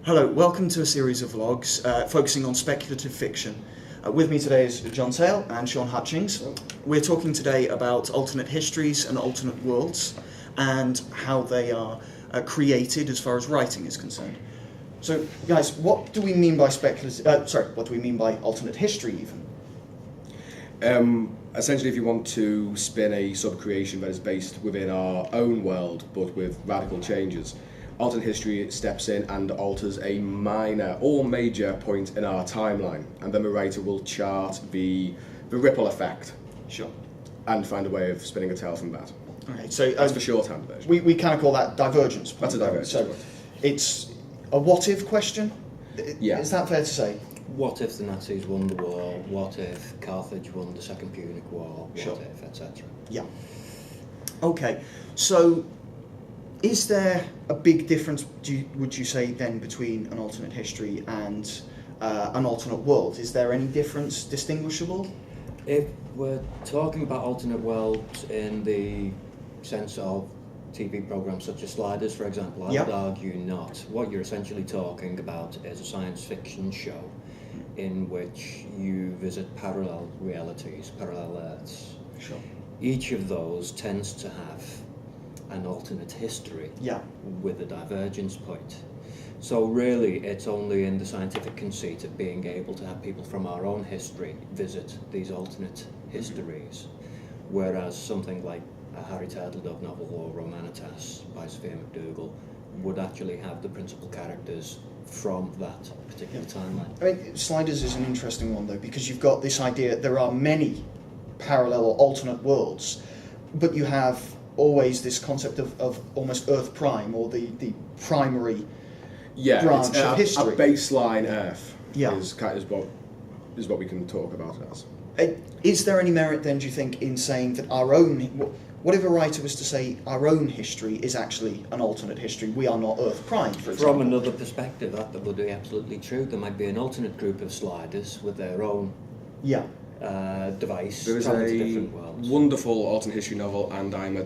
Hello, welcome to a series of vlogs focusing on speculative fiction. With me today is John Sale and Sean Hutchings. We're talking today about alternate histories and alternate worlds and how they are created as far as writing is concerned. So, guys, what do we mean by what do we mean by alternate history even? Essentially, if you want to spin a sub-creation that is based within our own world but with radical changes, alternate history steps in and alters a minor or major point in our timeline, and then the writer will chart the ripple effect. Sure. And find a way of spinning a tale from that. Okay, so that's the shorthand version. We kind of call that divergence point. That's a divergence So point. It's a what-if question? Yeah. Is that fair to say? What if the Nazis won the war? What if Carthage won the Second Punic War? What Sure. if, etc. Yeah. Okay, so is there a big difference, would you say, then, between an alternate history and an alternate world? Is there any difference distinguishable? If we're talking about alternate worlds in the sense of TV programs such as Sliders, for example, I Yeah. would argue not. What you're essentially talking about is a science fiction show in which you visit parallel realities, parallel Earths. Sure. Each of those tends to have an alternate history Yeah. with a divergence point. So really it's only in the scientific conceit of being able to have people from our own history visit these alternate histories, whereas something like a Harry Turtledove novel or Romanitas by Sophia McDougall would actually have the principal characters from that particular timeline. I mean, Sliders is an interesting one, though, because you've got this idea there are many parallel or alternate worlds, but you have always this concept of almost Earth Prime, or the primary branch it's of history. A baseline Earth Yeah. is what we can talk about it as. Is there any merit then, do you think, in saying that our own, what if a writer was to say our own history is actually an alternate history? We are not Earth Prime, for example. From another perspective, that would be absolutely true. There might be an alternate group of Sliders with their own Yeah. device There is traveling to a different worlds. wonderful alternate history novel, and I'm a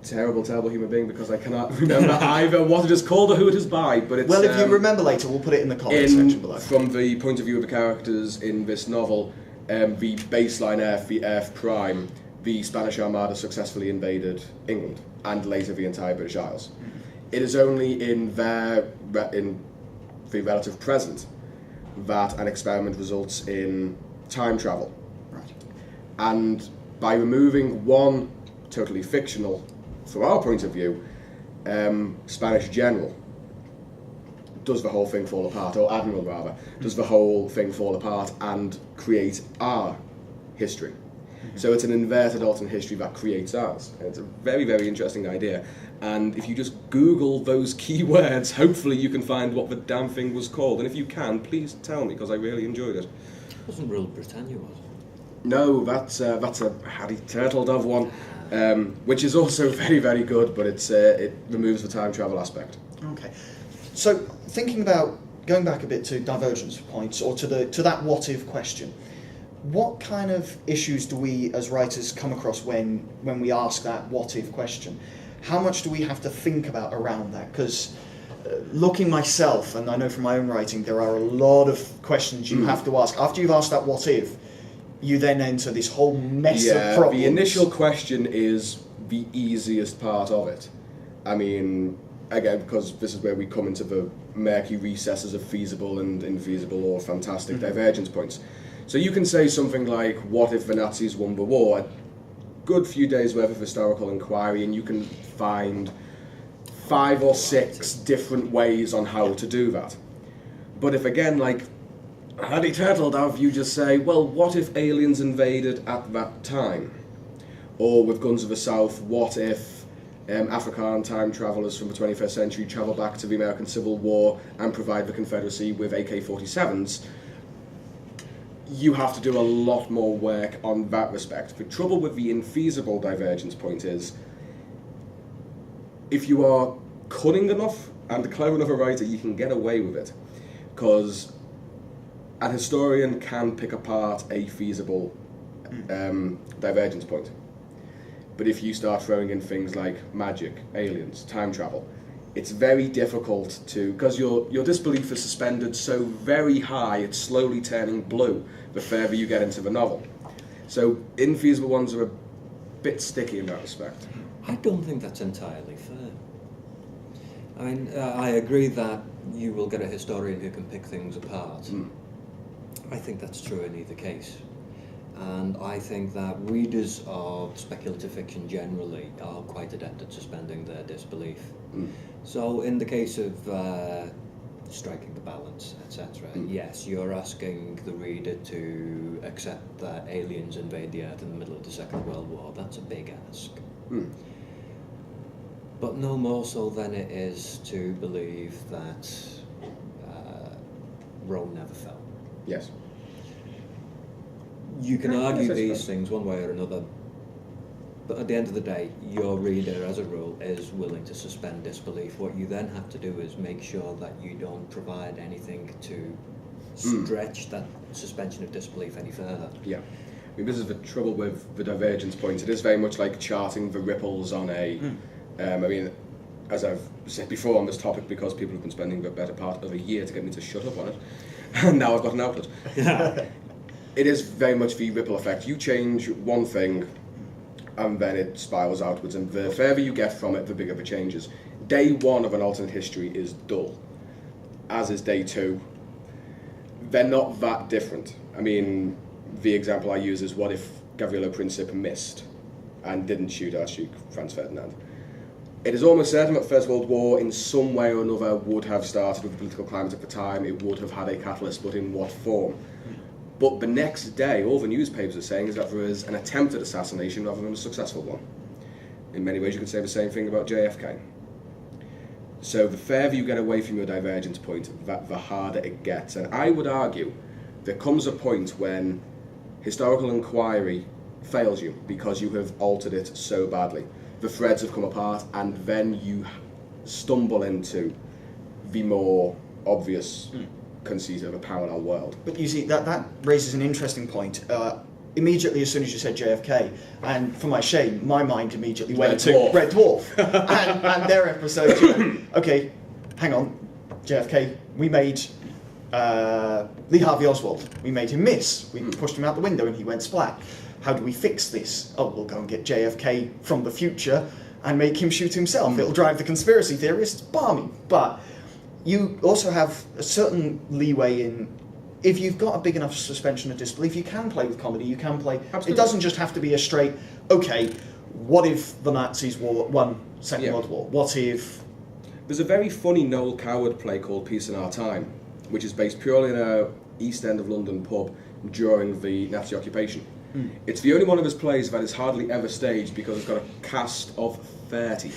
terrible human being because I cannot remember either what it is called or who it is by, but it's... Well, if you remember later, we'll put it in the comments section below. From the point of view of the characters in this novel, the baseline Earth, the Earth Prime, the Spanish Armada successfully invaded England and later the entire British Isles. It is only in the relative present that an experiment results in time travel. Right. And by removing one totally fictional, from our point of view, Spanish general, does the whole thing fall apart, or admiral rather, does the whole thing fall apart and create our history. So it's an inverted alternate history that creates ours. And it's a very, very interesting idea. And if you just Google those keywords, hopefully you can find what the damn thing was called. And if you can, please tell me, because I really enjoyed it. It wasn't Rule Britannia, was it? No, that's a Harry Turtledove one, which is also very, very good, but it removes the time travel aspect. Okay. So, thinking about going back a bit to divergence points, or to that what if question, what kind of issues do we as writers come across when we ask that what if question? How much do we have to think about around that? Because looking myself, and I know from my own writing, there are a lot of questions you have to ask. After you've asked that what if, you then enter this whole mess of problems. The initial question is the easiest part of it. I mean, again, because this is where we come into the murky recesses of feasible and infeasible or fantastic divergence points. So you can say something like, what if the Nazis won the war? A good few days worth of historical inquiry, and you can find 5 or 6 different ways on how to do that. But if, again, like Harry Turtledove, you just say, well, what if aliens invaded at that time? Or with Guns of the South, what if African time travellers from the 21st century travel back to the American Civil War and provide the Confederacy with AK-47s? You have to do a lot more work on that respect. The trouble with the infeasible divergence point is, if you are cunning enough and clever enough a writer, you can get away with it. Because an historian can pick apart a feasible divergence point. But if you start throwing in things like magic, aliens, time travel, it's very difficult to, because your disbelief is suspended so very high, it's slowly turning blue the further you get into the novel. So infeasible ones are a bit sticky in that respect. I don't think that's entirely fair. I mean, I agree that you will get a historian who can pick things apart. I think that's true in either case. And I think that readers of speculative fiction generally are quite adept at suspending their disbelief. So in the case of striking the balance, etc., yes, you're asking the reader to accept that aliens invade the Earth in the middle of the Second World War. That's a big ask. But no more so than it is to believe that Rome never fell. Yes. You can argue Yes, these things one way or another, but at the end of the day, your reader, as a rule, is willing to suspend disbelief. What you then have to do is make sure that you don't provide anything to stretch that suspension of disbelief any further. Yeah. I mean, this is the trouble with the divergence point. It is very much like charting the ripples on a... I mean, as I've said before on this topic, because people have been spending the better part of a year to get me to shut up on it, and now I've got an outlet. It is very much the ripple effect. You change one thing, and then it spirals outwards, and the further you get from it, the bigger the changes. Day one of an alternate history is dull, as is day two. They're not that different. I mean, the example I use is, what if Gavrilo Princip missed and didn't shoot Archduke Franz Ferdinand? It is almost certain that the First World War, in some way or another, would have started with the political climate at the time. It would have had a catalyst, but in what form? But the next day, all the newspapers are saying is that there is an attempted assassination rather than a successful one. In many ways, you could say the same thing about JFK. So the further you get away from your divergence point, the harder it gets. And I would argue there comes a point when historical inquiry fails you because you have altered it so badly. The threads have come apart, and then you stumble into the more obvious conceit of a parallel world. But you see, that raises an interesting point. Immediately, as soon as you said JFK, and for my shame, my mind immediately went to Red Dwarf and their episode. Okay, hang on, JFK. We made Lee Harvey Oswald. We made him miss. We pushed him out the window, and he went splat. How do we fix this? Oh, we'll go and get JFK from the future and make him shoot himself. It'll drive the conspiracy theorists balmy. But you also have a certain leeway in, if you've got a big enough suspension of disbelief, you can play with comedy, you can play... Absolutely. It doesn't just have to be a straight, okay, what if the Nazis won Second World War? What if... There's a very funny Noel Coward play called Peace in Our Time, which is based purely in a East End of London pub during the Nazi occupation. It's the only one of his plays that is hardly ever staged because it's got a cast of 30.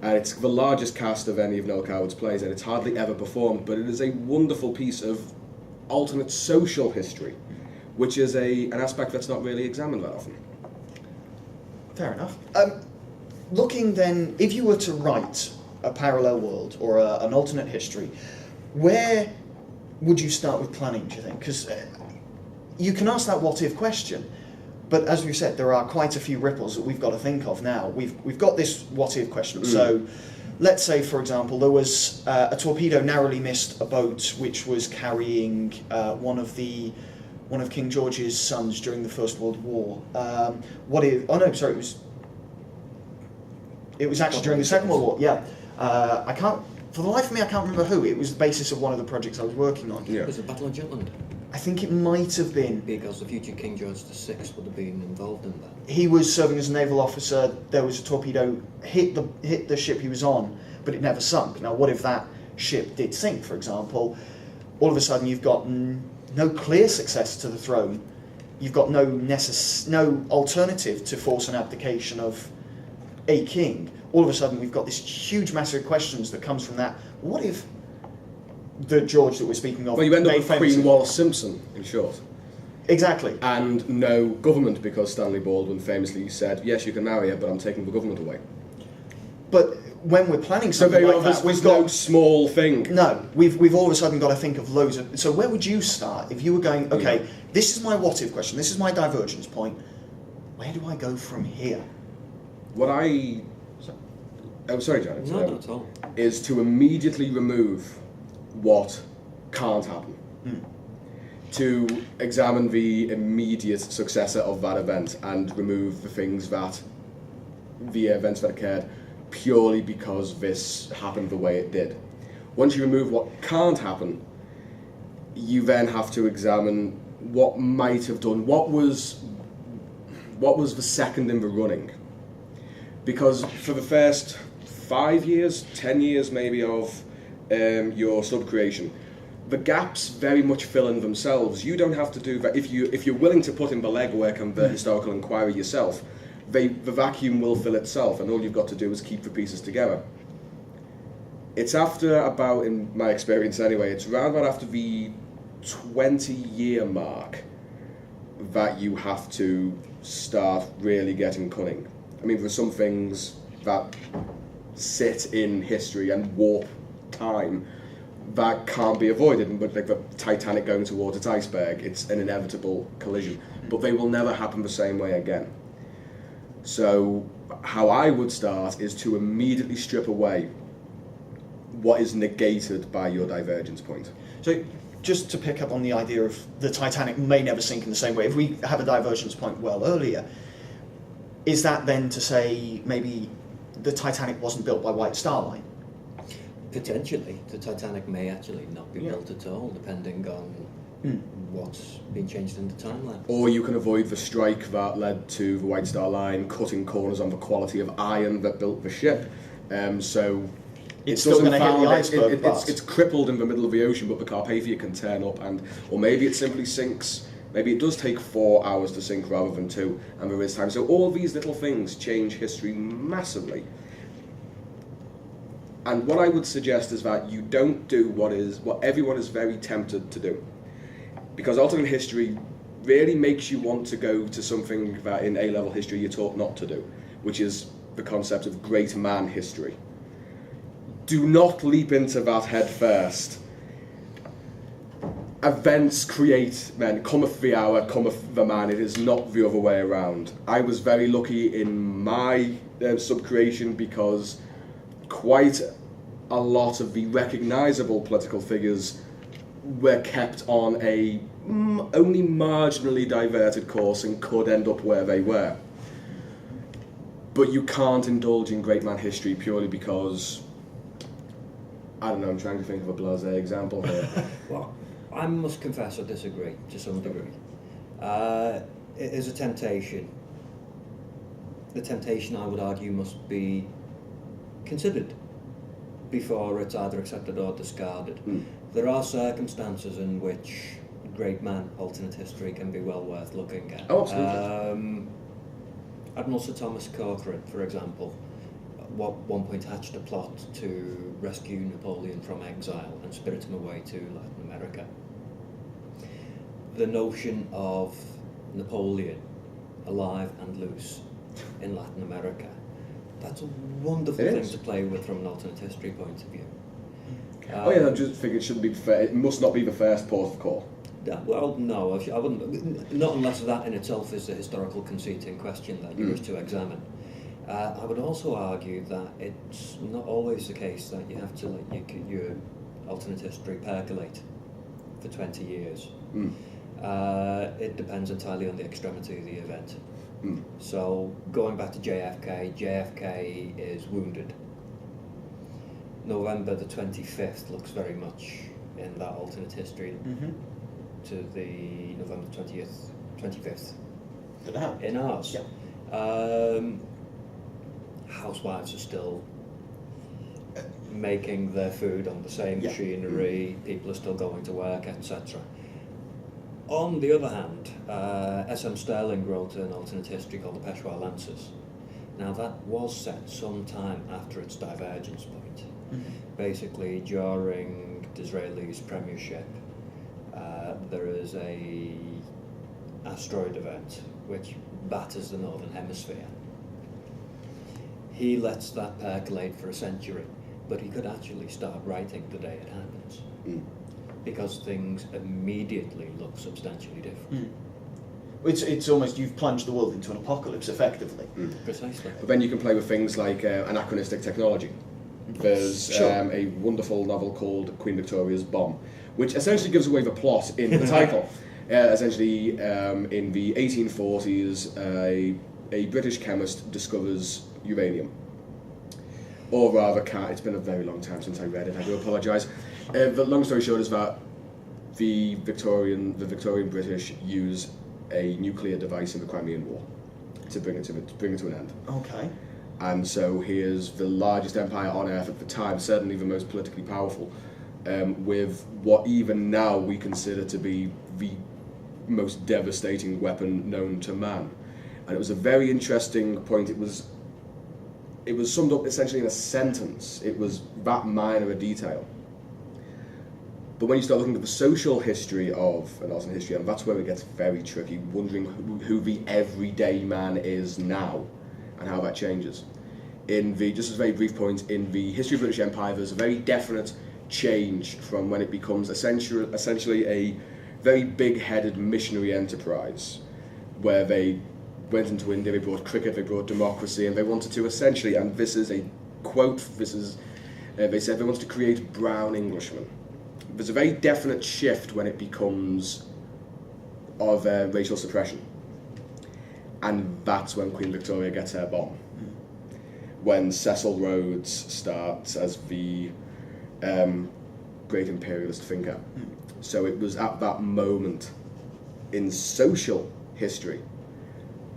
And it's the largest cast of any of Noel Coward's plays, and it's hardly ever performed, but it is a wonderful piece of alternate social history, which is an aspect that's not really examined that often. Fair enough. Looking then, if you were to write a parallel world or an alternate history, where would you start with planning, do you think? Because you can ask that what-if question, but as we said, there are quite a few ripples that we've got to think of now. We've got this what-if question. So let's say, for example, there was a torpedo narrowly missed a boat which was carrying one of King George's sons during the First World War. What if... Oh no, sorry, it was actually during the Second World War. Yeah, I can't... For the life of me, I can't remember who. It was the basis of one of the projects I was working on. Yeah. Was it Battle of Jutland? I think it might have been. Because the future King George VI would have been involved in that. He was serving as a naval officer. There was a torpedo hit the ship he was on, but it never sunk. Now, what if that ship did sink, for example? All of a sudden, you've got no clear successor to the throne. You've got no alternative to force an abdication of a king. All of a sudden, we've got this huge massive questions that comes from that. What if the George that we're speaking of... Well, you end up with Queen Wallis Simpson, in short. Exactly. And no government, because Stanley Baldwin famously said, yes, you can marry her, but I'm taking the government away. But when we're planning something like that, we've got... no small thing. No, we've all of a sudden got to think of loads of... So where would you start if you were going, okay, this is my what-if question, this is my divergence point, where do I go from here? Oh, sorry, John. No, not at all. Is to immediately remove what can't happen. To examine the immediate successor of that event and remove the events that occurred purely because this happened the way it did. Once you remove what can't happen, you then have to examine what might have done, what was the second in the running. Because for the first 5 years, 10 years maybe of your sub-creation, the gaps very much fill in themselves. You don't have to do that. If you're willing to put in the legwork and the historical inquiry yourself, the vacuum will fill itself, and all you've got to do is keep the pieces together. It's after about, in my experience anyway, it's around about after the 20-year mark that you have to start really getting cunning. I mean, there's some things that sit in history and warp time that can't be avoided, but like the Titanic going towards its iceberg, it's an inevitable collision, but they will never happen the same way again. So how I would start is to immediately strip away what is negated by your divergence point. So just to pick up on the idea of the Titanic may never sink in the same way, if we have a divergence point well earlier, is that then to say maybe the Titanic wasn't built by White Star Line? Potentially, the Titanic may actually not be built at all, depending on what's been changed in the timeline. Or you can avoid the strike that led to the White Star Line cutting corners on the quality of iron that built the ship. So it's still going to hit the iceberg. It's crippled in the middle of the ocean, but the Carpathia can turn up, or maybe it simply sinks. Maybe it does take 4 hours to sink rather than 2, and there is time. So all these little things change history massively. And what I would suggest is that you don't do what everyone is very tempted to do. Because alternate history really makes you want to go to something that in A-level history you're taught not to do, which is the concept of great man history. Do not leap into that head first. Events create men, cometh the hour, cometh the man. It is not the other way around. I was very lucky in my sub-creation because quite a lot of the recognisable political figures were kept on a only marginally diverted course and could end up where they were. But you can't indulge in great man history purely because, I don't know, I'm trying to think of a blasé example here. Well, I must confess I disagree to some degree. It is a temptation. The temptation, I would argue, must be considered before it's either accepted or discarded. There are circumstances in which great man alternate history can be well worth looking at. Oh, absolutely. Admiral Sir Thomas Cochrane, for example, at one point hatched a plot to rescue Napoleon from exile and spirit him away to Latin America. The notion of Napoleon alive and loose in Latin America, that's a wonderful thing to play with from an alternate history point of view. I just think it shouldn't be it must not be the first port of call. Well, no, I wouldn't. Not unless that in itself is the historical conceit in question that you wish to examine. I would also argue that it's not always the case that you have to let your alternate history percolate for 20 years. It depends entirely on the extremity of the event. So going back to JFK is wounded. November the 25th looks very much in that alternate history to the November 25th in ours. Housewives are still making their food on the same machinery, people are still going to work, etc. On the other hand, S.M. Stirling wrote an alternate history called the Peshawar Lancers. Now that was set some time after its divergence point. Basically during Disraeli's premiership, there is a asteroid event which batters the northern hemisphere. He lets that percolate for a century, but he could actually start writing the day it happens. Because things immediately look substantially different. It's almost you've plunged the world into an apocalypse, effectively. Precisely. But then you can play with things like anachronistic technology. There's Sure. a wonderful novel called Queen Victoria's Bomb, which essentially gives away the plot in the title. Essentially, in the 1840s, a British chemist discovers uranium. Or rather, it's been a very long time since I read it, I do apologise. The long story short is that the Victorian British use a nuclear device in the Crimean War to bring it to an end. Okay. And so here's the largest empire on earth at the time, certainly the most politically powerful, with what even now we consider to be the most devastating weapon known to man. And it was a very interesting point. It was summed up essentially in a sentence. It was that minor a detail. But when you start looking at the social history of an alternate history, and that's where it gets very tricky, wondering who the everyday man is now and how that changes. Just as a very brief point, in the history of the British Empire, there's a very definite change from when it becomes essentially a very big-headed missionary enterprise, where they went into India, they brought cricket, they brought democracy, and they wanted to essentially, and this is a quote, they said they wanted to create brown Englishmen. There's a very definite shift when it becomes of racial suppression. And that's when Queen Victoria gets her bomb. When Cecil Rhodes starts as the great imperialist thinker. So it was at that moment in social history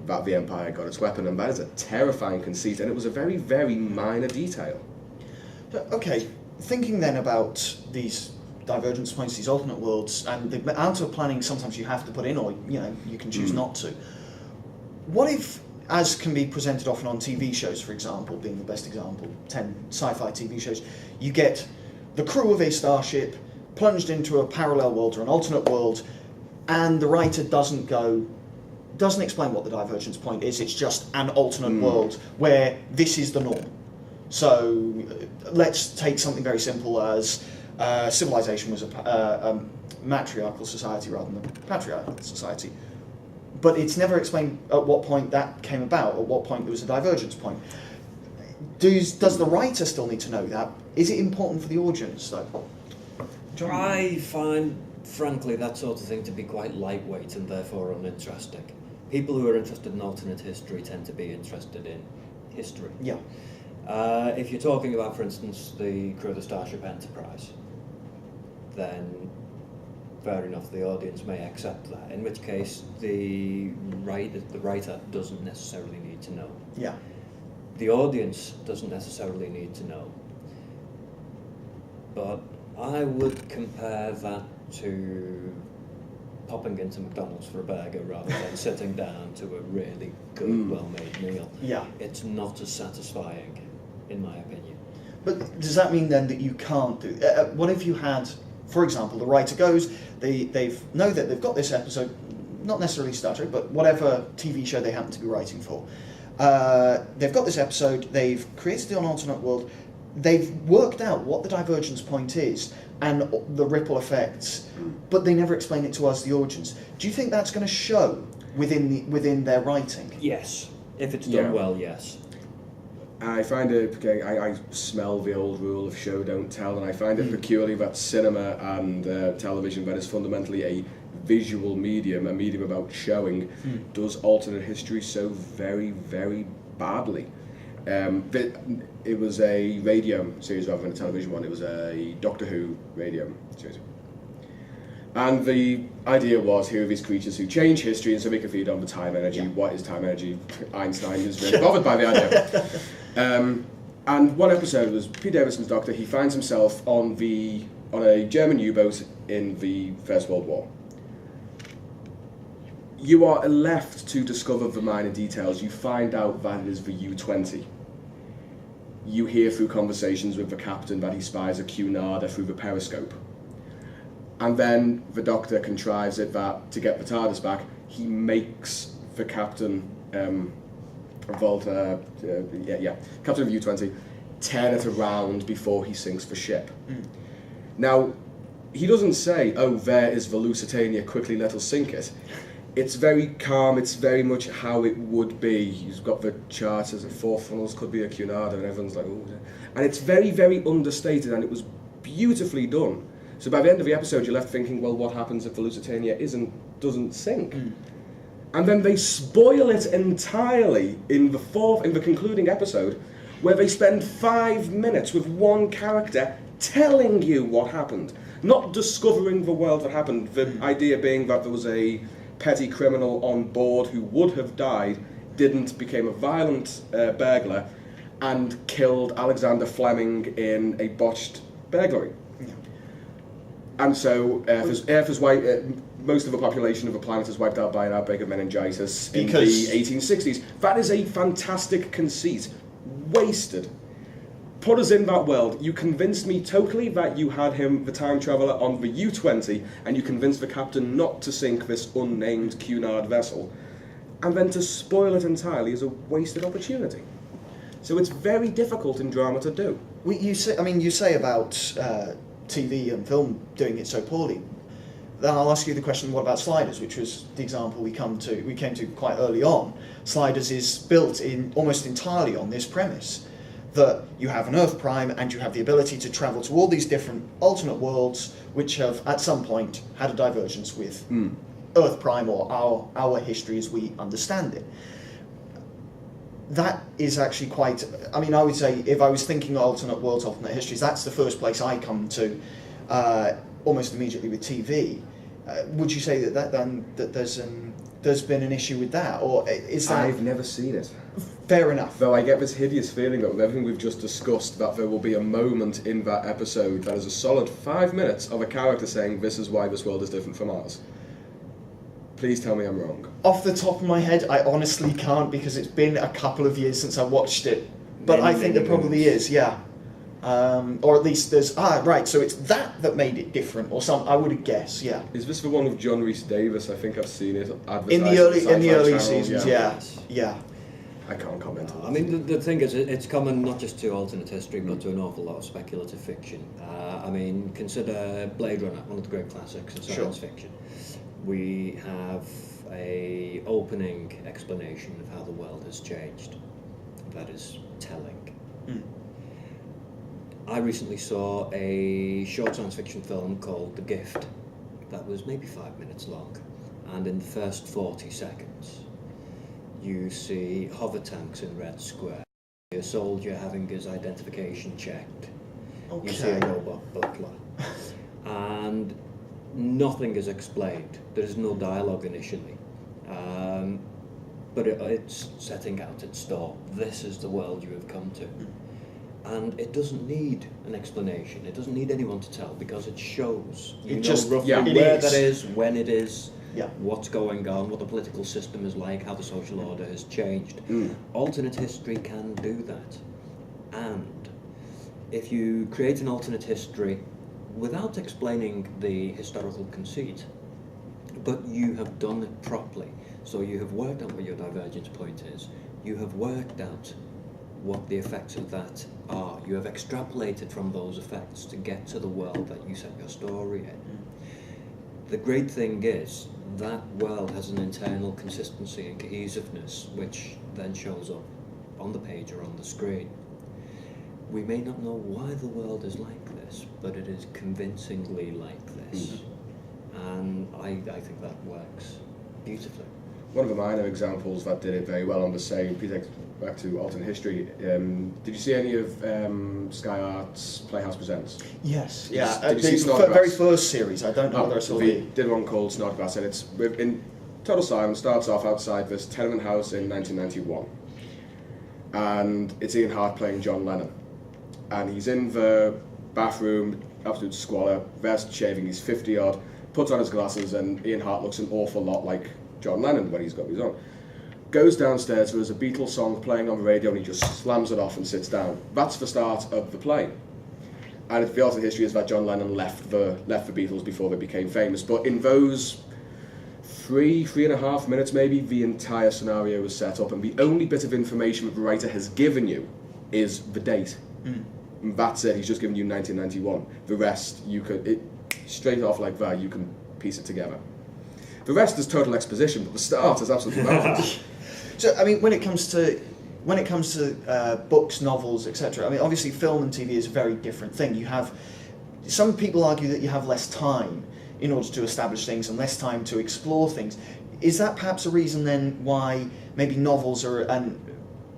that the empire got its weapon, and that is a terrifying conceit, and it was a very, very minor detail. Okay, thinking then about these divergence points, these alternate worlds, and the amount of planning sometimes you have to put in, or you can choose not to. What if, as can be presented often on TV shows, for example, being the best example, 10 sci-fi TV shows, you get the crew of a starship plunged into a parallel world or an alternate world, and the writer doesn't explain what the divergence point is. It's just an alternate world where this is the norm. So let's take something very simple as civilization was a matriarchal society rather than a patriarchal society. But it's never explained at what point that came about, at what point there was a divergence point. Does the writer still need to know that? Is it important for the audience, though? John? I find, frankly, that sort of thing to be quite lightweight and therefore uninteresting. People who are interested in alternate history tend to be interested in history. Yeah. If you're talking about, for instance, the crew of the Starship Enterprise, then fair enough, the audience may accept that, in which case the writer doesn't necessarily need to know. Yeah. The audience doesn't necessarily need to know. But I would compare that to popping into McDonald's for a burger rather than sitting down to a really good, well-made meal. Yeah. It's not as satisfying, in my opinion. But does that mean then that you can't do... what if you had, for example, the writer goes, they know that they've got this episode, not necessarily Star Trek, but whatever TV show they happen to be writing for. They've got this episode, they've created an alternate world, they've worked out what the divergence point is and the ripple effects, but they never explain it to us, the audience. Do you think that's going to show within their writing? Yes. If it's done well, yes. I find it, I smell the old rule of show, don't tell, and I find it peculiar that cinema and television, that is fundamentally a visual medium, a medium about showing, does alternate history so very, very badly. It was a radio series rather than a television one. It was a Doctor Who radio series. And the idea was, here are these creatures who change history and so they can feed on the time energy. Yeah. What is time energy? Einstein is really bothered by the idea. And one episode was Pete Davidson's Doctor. He finds himself on a German U-boat in the First World War. You are left to discover the minor details. You find out that it is the U-20. You hear through conversations with the captain that he spies a Cunarder through the periscope. And then the Doctor contrives it that, to get the TARDIS back, he makes the captain, Captain of U-20, turn it around before he sinks the ship. Now, he doesn't say, oh, there is the Lusitania, quickly let us sink it. it's very calm, it's very much how it would be. You've got the charts as 4 funnels, could be a Cunard, and everyone's like, oh. And it's very, very understated, and it was beautifully done. So by the end of the episode, you're left thinking, well, what happens if the Lusitania doesn't sink? And then they spoil it entirely in the concluding episode, where they spend 5 minutes with one character telling you what happened, not discovering the world that happened. The idea being that there was a petty criminal on board who would have died, became a violent burglar, and killed Alexander Fleming in a botched burglary. And so Earth is wiped. Most of the population of the planet is wiped out by an outbreak of meningitis in the 1860s. That is a fantastic conceit. Wasted. Put us in that world. You convinced me totally that you had him, the time traveller, on the U-20, and you convinced the captain not to sink this unnamed Cunard vessel. And then to spoil it entirely is a wasted opportunity. So it's very difficult in drama to do. You say about TV and film doing it so poorly. Then I'll ask you the question, what about Sliders, which was the example we came to quite early on. Sliders is built almost entirely on this premise, that you have an Earth Prime and you have the ability to travel to all these different alternate worlds which have at some point had a divergence with Earth Prime or our history as we understand it. That is actually quite, I would say if I was thinking alternate worlds, alternate histories, that's the first place I come to almost immediately with TV. Would you say that there's been an issue with that, or is that? I've never seen it. Fair enough. Though I get this hideous feeling that with everything we've just discussed, that there will be a moment in that episode that is a solid 5 minutes of a character saying, this is why this world is different from ours. Please tell me I'm wrong. Off the top of my head, I honestly can't, because it's been a couple of years since I watched it. But I think there probably is, yeah. Or at least there's... right, so it's that made it different, or some. I would guess, yeah. Is this the one with John Rhys Davis? I think I've seen it advertised in the early channel, seasons, yeah. I can't comment on that. I mean, the thing is, it's common not just to alternate history, but to an awful lot of speculative fiction. Consider Blade Runner, one of the great classics in science fiction. We have a opening explanation of how the world has changed. That is telling. I recently saw a short science fiction film called The Gift that was maybe 5 minutes long, and in the first 40 seconds you see hover tanks in Red Square, a soldier having his identification checked, you see a robot butler, and nothing is explained. There is no dialogue initially, but it's setting out its stall. This is the world you have come to. And it doesn't need an explanation. It doesn't need anyone to tell, because it shows. You know roughly where that is, when it is, what's going on, what the political system is like, how the social order has changed. Alternate history can do that. And if you create an alternate history without explaining the historical conceit, but you have done it properly, so you have worked out what your divergence point is, you have worked out what the effects of that are. You have extrapolated from those effects to get to the world that you set your story in. The great thing is that world has an internal consistency and cohesiveness, which then shows up on the page or on the screen. We may not know why the world is like this, but it is convincingly like this. And I think that works beautifully. One of the minor examples that did it very well on the same pretext, back to alternate history, did you see any of Sky Arts Playhouse Presents? Yes, Did you see the Snodgrass? very first series. I don't know whether I saw They it. did one called Snodgrass, and it's in total silence. Starts off outside this tenement house in 1991, and it's Ian Hart playing John Lennon, and he's in the bathroom, absolute squalor, vest, shaving. He's 50 odd, puts on his glasses, and Ian Hart looks an awful lot like John Lennon when he's got his on. Goes downstairs, there's a Beatles song playing on the radio, and he just slams it off and sits down. That's the start of the play. And the alternate history is that John Lennon left the Beatles before they became famous. But in those 3.5 minutes maybe, the entire scenario was set up, and the only bit of information that the writer has given you is the date. And that's it. He's just given you 1991. The rest, straight off like that, you can piece it together. The rest is total exposition, but the start is absolutely marvelous. So, I mean, when it comes to books, novels, etc. I mean, obviously, film and TV is a very different thing. You have some people argue that you have less time in order to establish things and less time to explore things. Is that perhaps a reason then why maybe novels and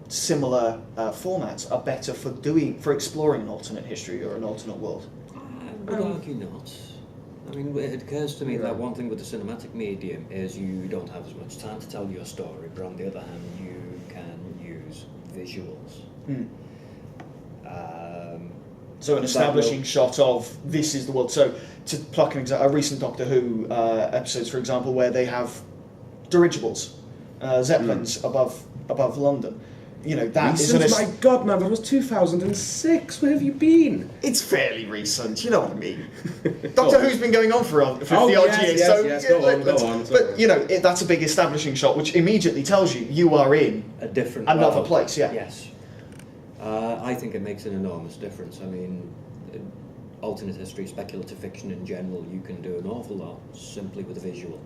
similar formats are better for exploring an alternate history or an alternate world? I would argue not. I mean, it occurs to me that one thing with the cinematic medium is you don't have as much time to tell your story, but on the other hand, you can use visuals. So an establishing shot of this is the world. So to pluck an example, a recent Doctor Who episodes, for example, where they have dirigibles, Zeppelins above London. You know, that is my God, man, that was 2006. Where have you been? It's fairly recent, you know what I mean. Doctor Who's been going on for 50 odd years. Yes, go on. But, you know, that's a big establishing shot, which immediately tells you are in a different another world. place, yeah. Yes. I think it makes an enormous difference. I mean, alternate history, speculative fiction in general, you can do an awful lot simply with a visual,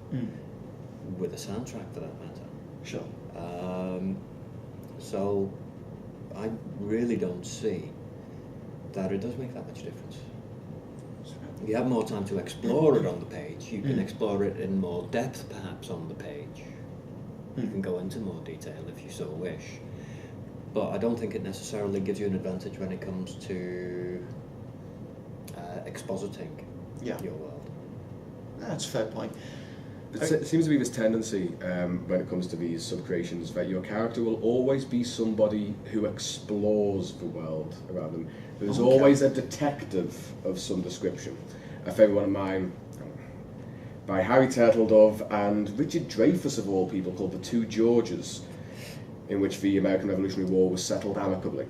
with a soundtrack for that matter. Sure. So I really don't see that it does make that much difference. You have more time to explore it on the page. You can explore it in more depth perhaps on the page. You can go into more detail if you so wish. But I don't think it necessarily gives you an advantage when it comes to expositing your world. That's a fair point. It seems to be this tendency when it comes to these sub-creations that your character will always be somebody who explores the world around them. There's always a detective of some description. A favourite one of mine, by Harry Turtledove and Richard Dreyfuss of all people, called The Two Georges, in which the American Revolutionary War was settled amicably.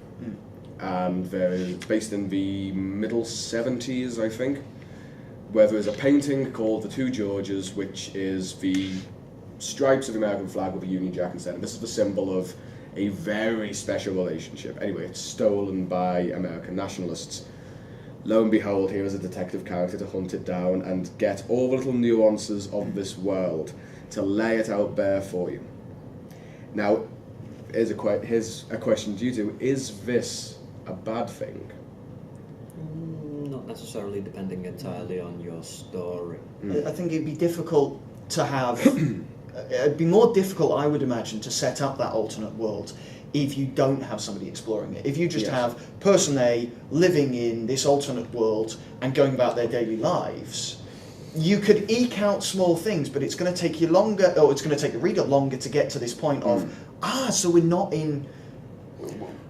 And it's based in the middle 70s, I think, where there is a painting called The Two Georges, which is the stripes of the American flag with a Union Jack instead. And this is the symbol of a very special relationship. Anyway, it's stolen by American nationalists. Lo and behold, here is a detective character to hunt it down and get all the little nuances of this world, to lay it out bare for you. Now, here's a question to you two. Is this a bad thing? Not necessarily, depending entirely on your story. I think it'd be difficult to have... it'd be more difficult, I would imagine, to set up that alternate world if you don't have somebody exploring it. If you just have person A living in this alternate world and going about their daily lives, you could eke out small things, but it's going to take you longer, or it's going to take the reader longer to get to this point of, so we're not in...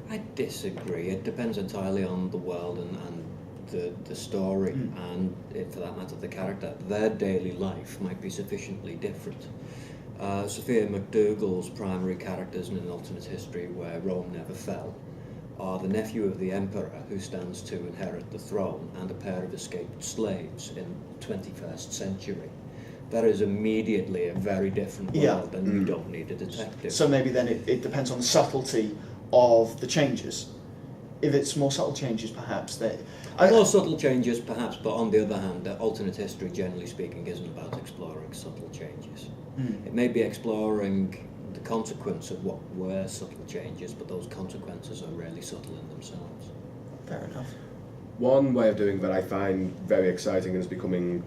I disagree. It depends entirely on the world and the story, and for that matter, the character. Their daily life might be sufficiently different. Sophia McDougall's primary characters in An Alternate History Where Rome Never Fell are the nephew of the emperor who stands to inherit the throne and a pair of escaped slaves in the 21st century. That is immediately a very different world, and you don't need a detective. So maybe then it depends on the subtlety of the changes. If it's more subtle changes, perhaps. More subtle changes, perhaps, but on the other hand, alternate history, generally speaking, isn't about exploring subtle changes. It may be exploring the consequence of what were subtle changes, but those consequences are really subtle in themselves. Fair enough. One way of doing that I find very exciting and is becoming,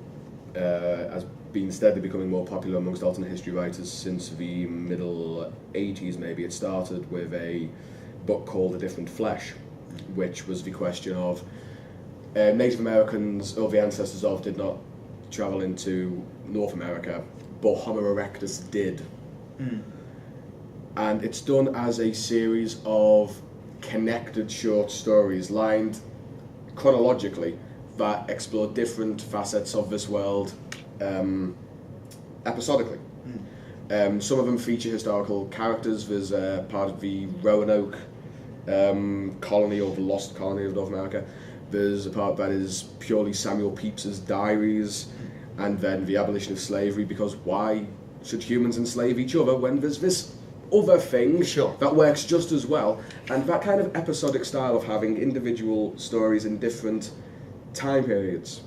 has been steadily becoming more popular amongst alternate history writers since the middle 80s maybe. It started with a book called A Different Flesh, which was the question of Native Americans, or the ancestors of, did not travel into North America, but Homo erectus did. And it's done as a series of connected short stories lined chronologically that explore different facets of this world episodically. Some of them feature historical characters. There's part of the Roanoke colony, or the lost colony of North America. There's a part that is purely Samuel Pepys's diaries, and then the abolition of slavery, because why should humans enslave each other when there's this other thing that works just as well? And that kind of episodic style of having individual stories in different time periods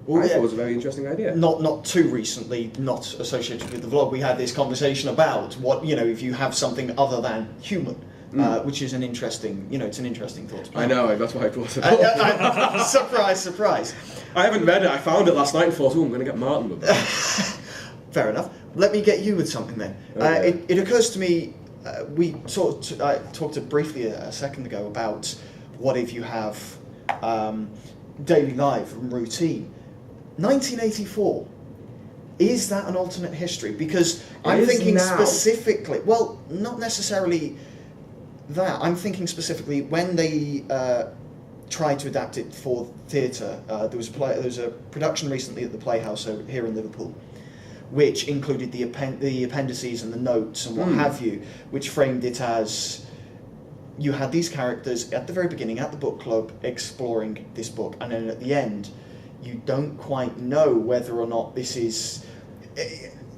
Well, I thought it was a very interesting idea. Not too recently, not associated with the vlog, we had this conversation about what, if you have something other than human, which is an interesting, it's an interesting thought. I know, that's why I brought it up. Surprise, surprise. I haven't read it, I found it last night and thought, I'm going to get Martin with it. Fair enough. Let me get you with something then. Okay. It occurs to me, we talked briefly a second ago about what if you have daily life and routine. 1984, is that an alternate history? Because I'm thinking now. specifically, well, not necessarily that. I'm thinking specifically when they tried to adapt it for theatre. There was a production recently at the Playhouse here in Liverpool, which included the appendices and the notes and what have you, which framed it as you had these characters at the very beginning at the book club exploring this book, and then at the end you don't quite know whether or not this is...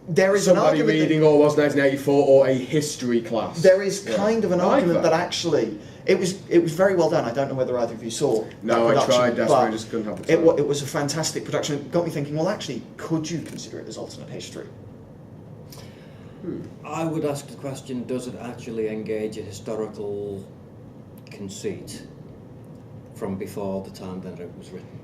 There is Somebody an argument reading or was 1984 or a history class. there is kind of an I like argument that actually... It was very well done. I don't know whether either of you saw No, that I production, tried desperately, but just couldn't have the time. it was a fantastic production. It got me thinking, well, actually, could you consider it as alternate history? I would ask the question, does it actually engage a historical conceit from before the time that it was written?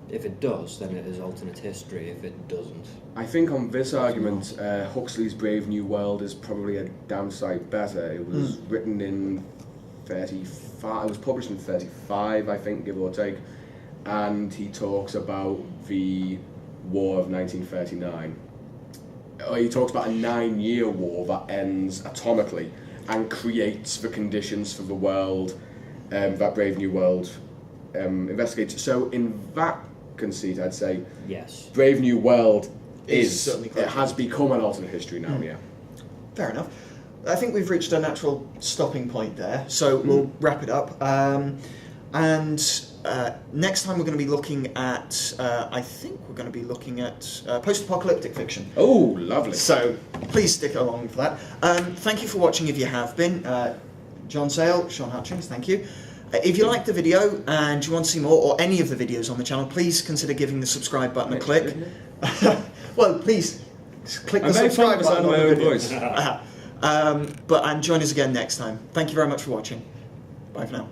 If it does, then it is alternate history. If it doesn't... I think on this argument, Huxley's Brave New World is probably a downside better. It was written in 35, it was published in 35, I think, give or take, and he talks about the War of 1939. He talks about a 9-year war that ends atomically and creates the conditions for the world that Brave New World investigates. So in that conceit, I'd say Yes. Brave New World Is certainly it has become an alternate history now, yeah. Fair enough. I think we've reached a natural stopping point there, so we'll wrap it up. Next time we're going to be looking at, I think we're going to be looking at post-apocalyptic fiction. Oh, lovely. So please stick along for that. Thank you for watching if you have been. John Sale, Sean Hutchings, thank you. If you liked the video and you want to see more, or any of the videos on the channel, please consider giving the subscribe button a click. Well, please click the subscribe button on the video. And join us again next time. Thank you very much for watching. Bye for now.